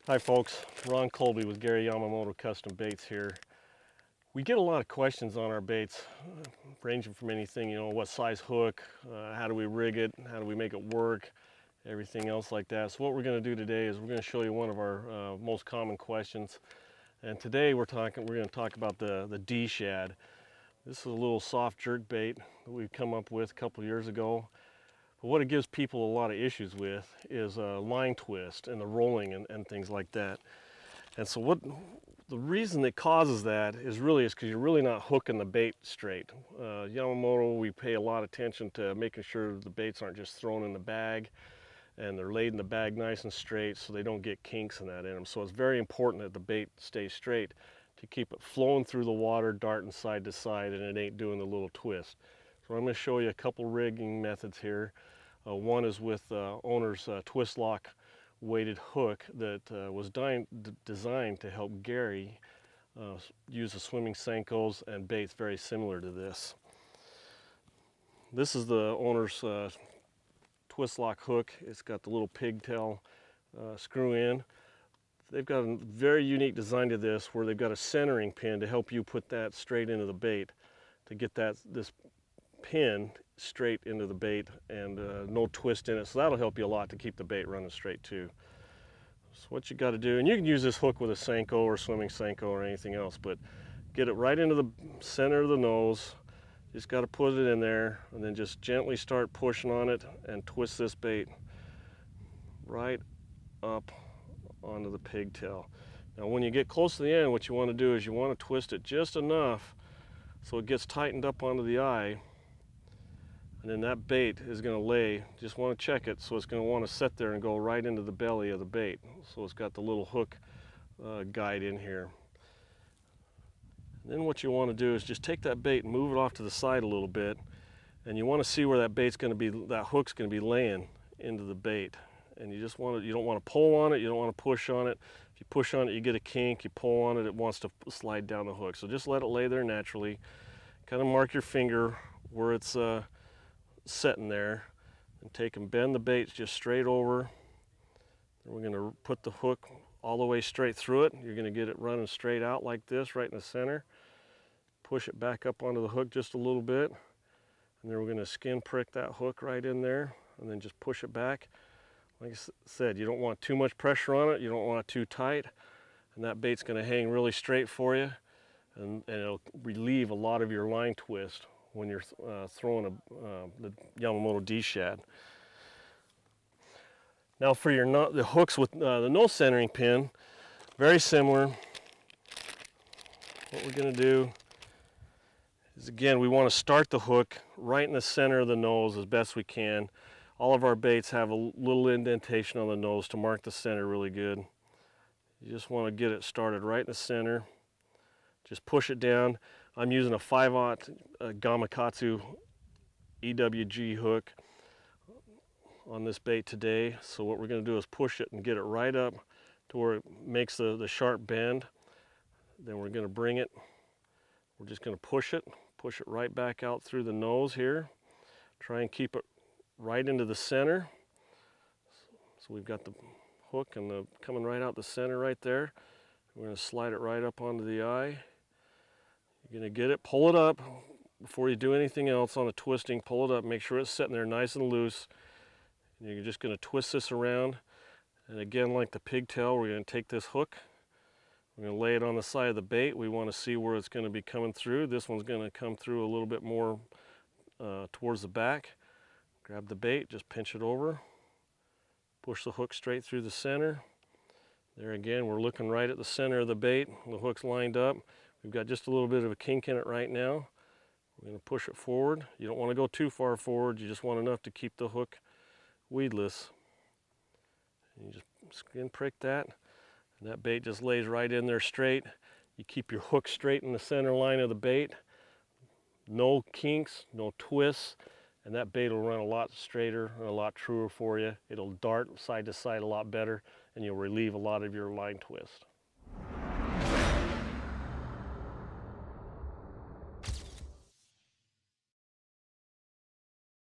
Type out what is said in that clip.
Hi folks, Ron Colby with Gary Yamamoto Custom Baits here. We get a lot of questions on our baits, ranging from anything, what size hook, how do we rig it, how do we make it work, everything else like that. So what we're going to do today is we're going to show you one of our most common questions. And today we're going to talk about the D-Shad. This is a little soft jerk bait that we've come up with a couple years ago. But what it gives people a lot of issues with is line twist and the rolling and things like that. And so the reason that causes that is because you're really not hooking the bait straight. Yamamoto, we pay a lot of attention to making sure the baits aren't just thrown in the bag and they're laid in the bag nice and straight so they don't get kinks in that in them. So it's very important that the bait stays straight to keep it flowing through the water, darting side to side, and it ain't doing the little twist. So I'm going to show you a couple rigging methods here. One is with owner's twist lock weighted hook that was designed to help Gary use the swimming Senkos and baits very similar to this. This is the owner's twist lock hook. It's got the little pigtail screw in. They've got a very unique design to this where they've got a centering pin to help you put that straight into the bait to get this pin straight into the bait and no twist in it, so that'll help you a lot to keep the bait running straight too. So what you got to do, and you can use this hook with a Senko or swimming Senko or anything else, but get it right into the center of the nose. Just got to put it in there and then just gently start pushing on it and twist this bait right up onto the pigtail. Now when you get close to the end, what you want to do is you want to twist it just enough so it gets tightened up onto the eye. And then that bait is going to lay, just want to check it, so it's going to want to sit there and go right into the belly of the bait. So it's got the little hook guide in here. And then what you want to do is just take that bait and move it off to the side a little bit, and you want to see where that hook's going to be laying into the bait. And you don't want to pull on it, you don't want to push on it. If you push on it, you get a kink. You pull on it, it wants to slide down the hook. So just let it lay there naturally. Kind of mark your finger where it's setting there, and take and bend the bait just straight over. And we're going to put the hook all the way straight through it. You're going to get it running straight out like this, right in the center. Push it back up onto the hook just a little bit, and then we're going to skin prick that hook right in there, and then just push it back. Like I said, you don't want too much pressure on it, you don't want it too tight, and that bait's going to hang really straight for you, and it'll relieve a lot of your line twist when you're throwing the Yamamoto D-Shad. Now for the hooks with the no centering pin, very similar. What we're going to do is, again, we want to start the hook right in the center of the nose as best we can. All of our baits have a little indentation on the nose to mark the center really good. You just want to get it started right in the center. Just push it down. I'm using a 5/0 Gamakatsu EWG hook on this bait today. So what we're going to do is push it and get it right up to where it makes the sharp bend. Then we're going to bring it. We're just going to push it right back out through the nose here. Try and keep it right into the center. So we've got the hook and coming right out the center right there. We're going to slide it right up onto the eye. You're going to get it, pull it up before you do anything else on the twisting. Pull it up, make sure it's sitting there nice and loose. And you're just going to twist this around. And again, like the pigtail, we're going to take this hook. We're going to lay it on the side of the bait. We want to see where it's going to be coming through. This one's going to come through a little bit more towards the back. Grab the bait, just pinch it over. Push the hook straight through the center. There again, we're looking right at the center of the bait. The hook's lined up. We've got just a little bit of a kink in it right now. We're going to push it forward. You don't want to go too far forward. You just want enough to keep the hook weedless. And you just skin prick that, and that bait just lays right in there straight. You keep your hook straight in the center line of the bait. No kinks, no twists, and that bait will run a lot straighter and a lot truer for you. It'll dart side to side a lot better, and you'll relieve a lot of your line twist.